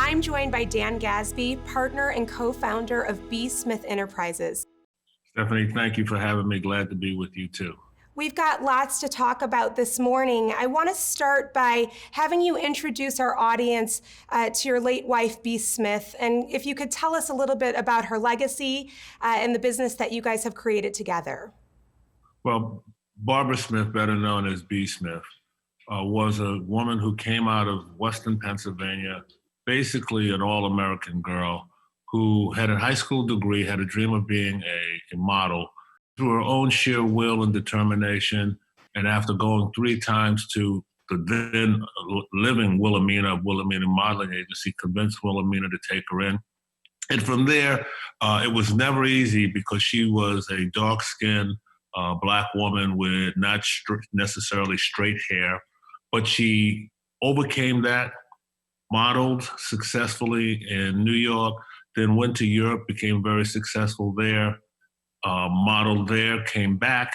I'm joined by Dan Gasby, partner and co-founder of B. Smith Enterprises. Stephanie, thank you for having me. Glad to be with you too. We've got lots to talk about this morning. I want to start by having you introduce our audience to your late wife, B. Smith, and if you could tell us a little bit about her legacy and the business that you guys have created together. Well, Barbara Smith, better known as B. Smith, was a woman who came out of Western Pennsylvania, basically an all-American girl who had a high school degree, had a dream of being a model. Through her own sheer will and determination, and after going 3 times to the then living Willoughby modeling agency, convinced Willoughby to take her in. And from there, it was never easy because she was a dark-skinned Black woman with not necessarily straight hair, but she overcame that, modeled successfully in New York, then went to Europe, became very successful there, modeled there, came back,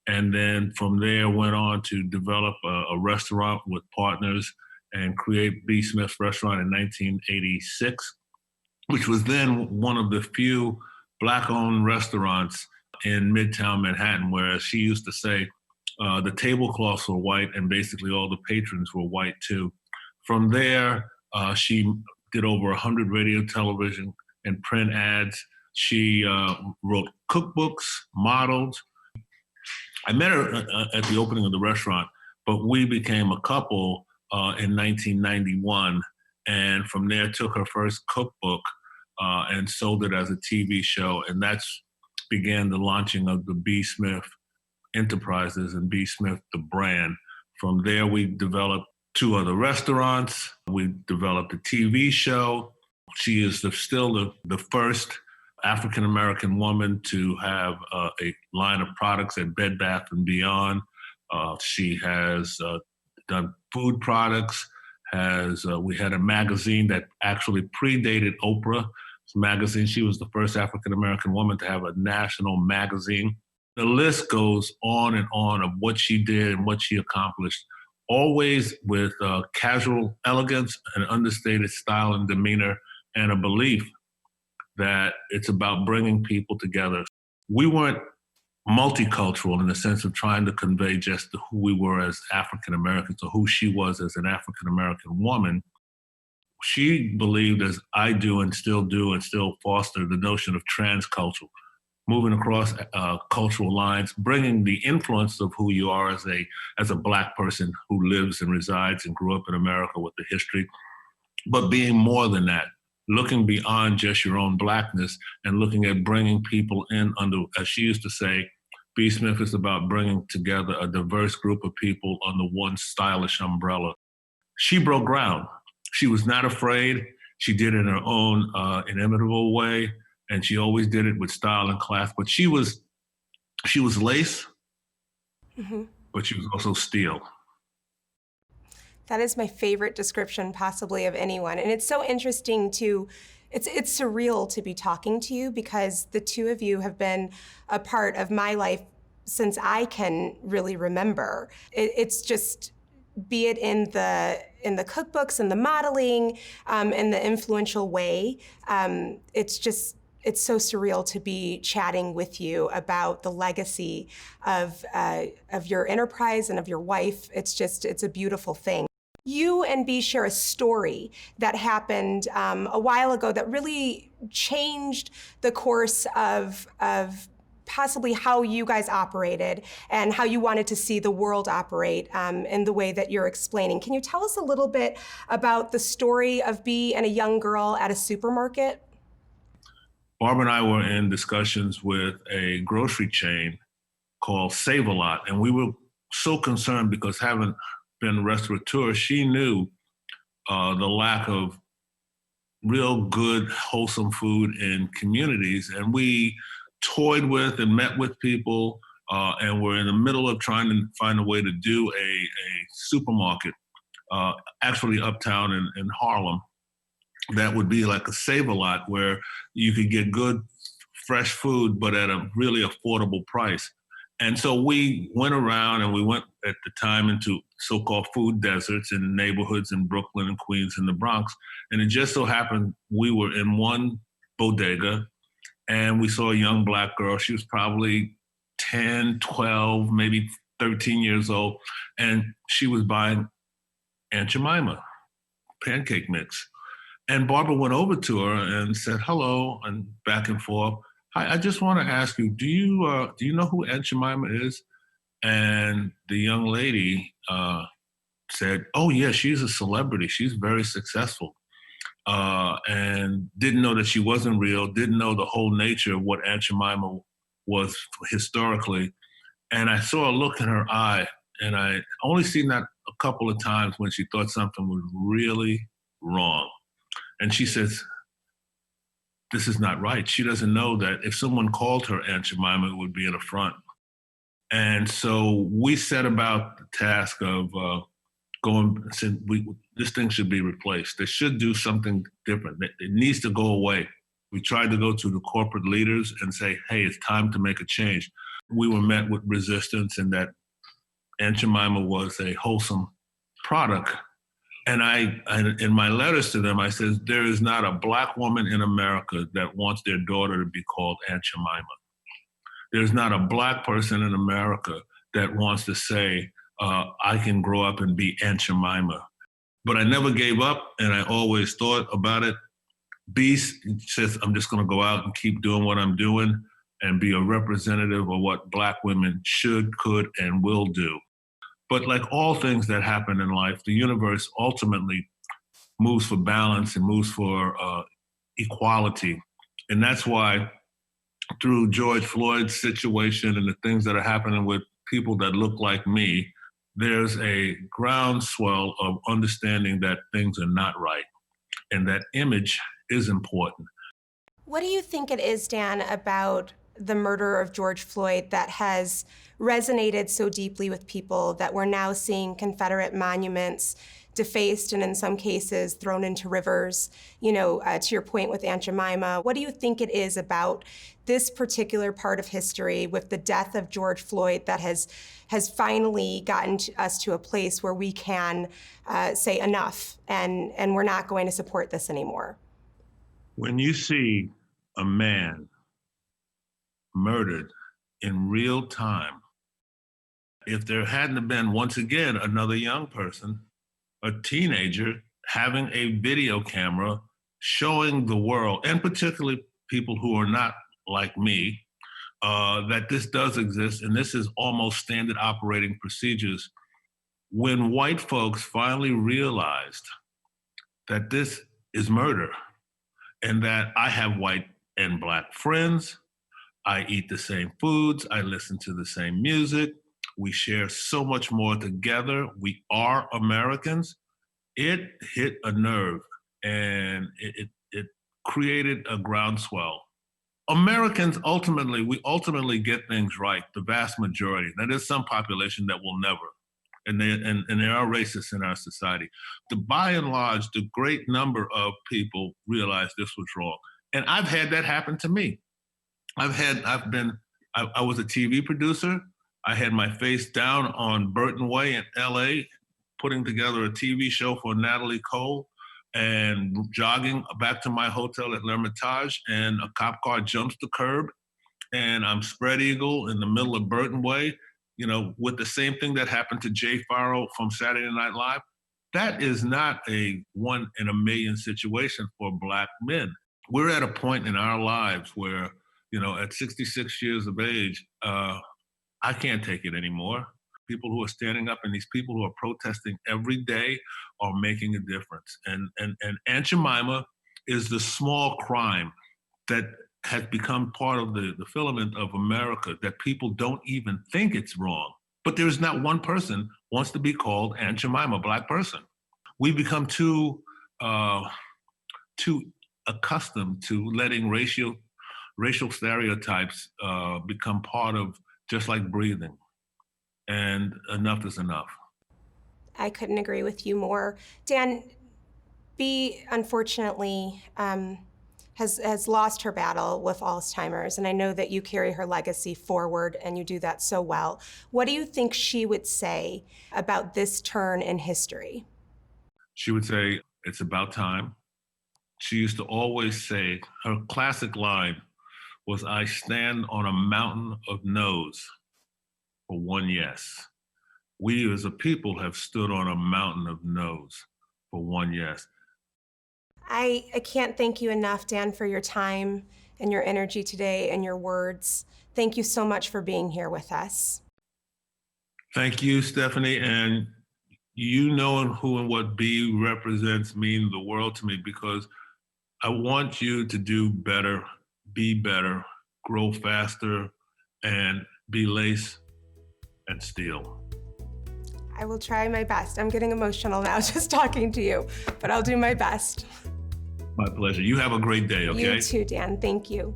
and then from there went on to develop a restaurant with partners and create B. Smith Restaurant in 1986, which was then one of the few Black-owned restaurants in midtown Manhattan, whereas she used to say the tablecloths were white and basically all the patrons were white too. From there, she did over 100 radio, television, and print ads. She wrote cookbooks, modeled. I met her at the opening of the restaurant, but we became a couple in 1991. And from there took her first cookbook and sold it as a TV show. And that's began the launching of the B. Smith Enterprises and B. Smith, the brand. From there, we developed 2 other restaurants. We developed a TV show. She is still the first African-American woman to have a line of products at Bed Bath & Beyond. She has done food products. We had a magazine that actually predated Oprah's magazine. She was the first African-American woman to have a national magazine. The list goes on and on of what she did and what she accomplished, always with casual elegance, an understated style and demeanor, and a belief that it's about bringing people together. We weren't multicultural in the sense of trying to convey just who we were as African Americans or who she was as an African American woman. She believed, as I do and still foster, the notion of transcultural, moving across cultural lines, bringing the influence of who you are as a Black person who lives and resides and grew up in America with the history, but being more than that, looking beyond just your own Blackness and looking at bringing people in under, as she used to say, B. Smith is about bringing together a diverse group of people under one stylish umbrella. She broke ground. She was not afraid. She did it in her own inimitable way, and she always did it with style and class. But she was lace, but she was also steel. That is my favorite description possibly of anyone. And it's so interesting it's surreal to be talking to you because the 2 of you have been a part of my life since I can really remember. It's just, be it in the cookbooks and the modeling in the influential way, it's so surreal to be chatting with you about the legacy of your enterprise and of your wife. It's a beautiful thing. You and B share a story that happened a while ago that really changed the course of possibly how you guys operated and how you wanted to see the world operate in the way that you're explaining. Can you tell us a little bit about the story of B and a young girl at a supermarket? Barbara and I were in discussions with a grocery chain called Save-A-Lot, and we were so concerned because having been restaurateur, she knew the lack of real good, wholesome food in communities. And we toyed with and met with people, and we're in the middle of trying to find a way to do a supermarket, actually uptown in Harlem, that would be like a Save-A-Lot where you could get good, fresh food, but at a really affordable price. And so we went around and we went at the time into so-called food deserts in neighborhoods in Brooklyn and Queens and the Bronx. And it just so happened we were in one bodega and we saw a young Black girl. She was probably 10, 12, maybe 13 years old. And she was buying Aunt Jemima pancake mix. And Barbara went over to her and said hello and back and forth. Hi, I just want to ask you, do you know who Aunt Jemima is? And the young lady said, "Oh yeah, she's a celebrity. She's very successful." And didn't know that she wasn't real. Didn't know the whole nature of what Aunt Jemima was historically. And I saw a look in her eye, and I only seen that a couple of times when she thought something was really wrong. And she says, "This is not right." She doesn't know that if someone called her Aunt Jemima, it would be an affront. And so we set about the task of going, said, this thing should be replaced. They should do something different. It needs to go away. We tried to go to the corporate leaders and say, hey, it's time to make a change. We were met with resistance and that Aunt Jemima was a wholesome product. And in my letters to them, I said, there is not a Black woman in America that wants their daughter to be called Aunt Jemima. There's not a Black person in America that wants to say, I can grow up and be Aunt Jemima. But I never gave up, and I always thought about it. Beast says, I'm just going to go out and keep doing what I'm doing and be a representative of what Black women should, could, and will do. But like all things that happen in life, the universe ultimately moves for balance and moves for equality. And that's why through George Floyd's situation and the things that are happening with people that look like me, there's a groundswell of understanding that things are not right and that image is important. What do you think it is, Dan, about the murder of George Floyd that has resonated so deeply with people that we're now seeing Confederate monuments defaced and in some cases thrown into rivers? To your point with Aunt Jemima, what do you think it is about this particular part of history with the death of George Floyd that has finally gotten us to a place where we can say enough and we're not going to support this anymore? When you see a man murdered in real time, if there hadn't been, once again, another young person, a teenager, having a video camera showing the world, and particularly people who are not like me, that this does exist and this is almost standard operating procedures. When white folks finally realized that this is murder and that I have white and Black friends, I eat the same foods, I listen to the same music, we share so much more together, we are Americans, it hit a nerve and it created a groundswell. Americans we ultimately get things right, the vast majority. Now there's some population that will never, and there are racists in our society. By and large, the great number of people realize this was wrong. And I've had that happen to me. I was a TV producer. I had my face down on Burton Way in LA, putting together a TV show for Natalie Cole and jogging back to my hotel at L'Ermitage, and a cop car jumps the curb and I'm spread eagle in the middle of Burton Way, with the same thing that happened to Jay Farrow from Saturday Night Live. That is not a one in a million situation for Black men. We're at a point in our lives where, at 66 years of age, I can't take it anymore. People who are standing up and these people who are protesting every day are making a difference. And Aunt Jemima is the small crime that has become part of the filament of America that people don't even think it's wrong. But there's not one person wants to be called Aunt Jemima, a Black person. We become too accustomed to letting racial stereotypes become part of just like breathing. And enough is enough. I couldn't agree with you more. Dan, B, unfortunately, has lost her battle with Alzheimer's, and I know that you carry her legacy forward and you do that so well. What do you think she would say about this turn in history? She would say, "It's about time." She used to always say, her classic line was, "I stand on a mountain of no's for one yes." We as a people have stood on a mountain of no's for one yes. I can't thank you enough, Dan, for your time and your energy today and your words. Thank you so much for being here with us. Thank you, Stephanie. And you knowing who and what B represents mean the world to me, because I want you to do better, be better, grow faster, and be lace and steel. I will try my best. I'm getting emotional now just talking to you, but I'll do my best. My pleasure. You have a great day, okay? You too, Dan. Thank you.